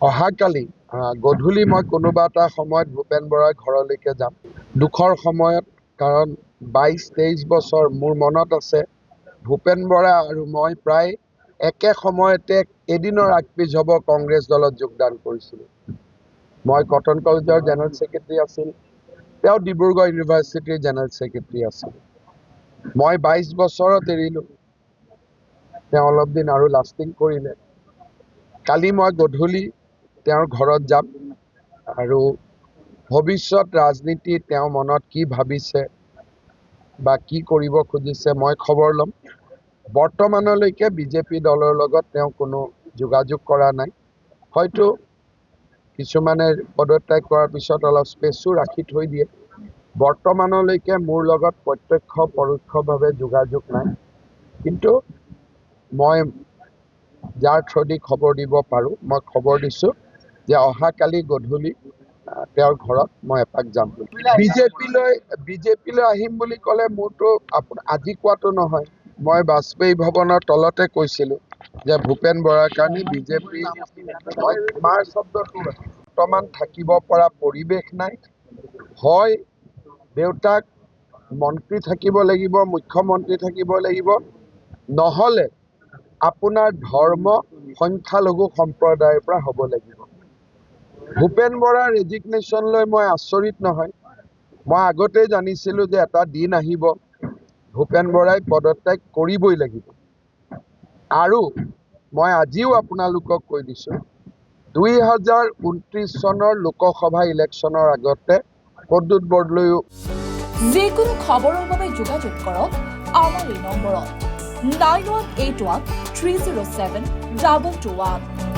অহাকালি গধূলি মই কোনোবা এটা সময়ত ভূপেন বৰাৰ ঘৰলৈকে যাম। দুখৰ সময়ত, কাৰণ 22-23 বছৰ মোৰ মনত আছে ভূপেন বৰা আৰু মই প্ৰায় একে সময়তে এদিনৰ আগপিছ হ'ব কংগ্ৰেছ দলত যোগদান কৰিছিলোঁ। মই কটন কলেজৰ জেনেৰেল ছেক্ৰেটাৰী আছিল, তেওঁ ডিব্ৰুগড় ইউনিভাৰ্চিটিৰ জেনেৰেল ছেক্ৰেটাৰী আছিল। মই 22 বছৰত এৰিলোঁ, তেওঁ অলপ দিন আৰু লাষ্টিং কৰিলে। কালি মই গধূলি তেওঁৰ ঘৰত যাম আৰু ভৱিষ্যত ৰাজনীতি তেওঁ মনত কি ভাবিছে বা কি কৰিব খুজিছে মই খবৰ ল'ম। বৰ্তমানলৈকে বিজেপি দলৰ লগত তেওঁ কোনো যোগাযোগ কৰা নাই। হয়তো কিছুমানে পদত্যাগ কৰাৰ পিছত অলপ স্পেচো ৰাখি থৈ দিয়ে। বৰ্তমানলৈকে মোৰ লগত প্ৰত্যক্ষ পৰোক্ষভাৱে যোগাযোগ নাই, কিন্তু মই যাৰ থ্ৰুদি খবৰ দিব পাৰোঁ মই খবৰ দিছোঁ যে অহাকালি গধূলি তেওঁৰ ঘৰত মই এপাক যাম বুলি। বিজেপিলৈ আহিম বুলি ক'লে মোৰতো আজি কোৱাটো নহয়, মই বাজপেয়ী ভৱনৰ তলতে কৈছিলোঁ যে ভূপেন বৰাৰ কাৰণে বিজেপি মাৰ শব্দটো বৰ্তমান থাকিব পৰা পৰিৱেশ নাই। হয় দেউতাক মন্ত্ৰী থাকিব লাগিব, মুখ্যমন্ত্ৰী থাকিব লাগিব, নহ'লে আপোনাৰ ধৰ্ম সংখ্যালঘু সম্প্ৰদায়ৰ পৰা হ'ব লাগিব। ভূপেন বৰাৰ ৰেজিগনেশ্যন লৈ মই আচৰিত নহয়। মই আগতেই জানিছিলোঁ যে এটা দিন আহিব ভূপেন বৰাই পদত্যাগ কৰিবই লাগিব। আৰু মই আজিও আপোনালোকক কৈ দিছোঁ 2029 চনৰ লোকসভা ইলেকশ্যনৰ আগতে প্ৰদ্যুৎ বৰদলৈও যিকোনো খবৰৰ বাবে যোগাযোগ কৰক আমাৰ এই নম্বৰত 9181 307 221।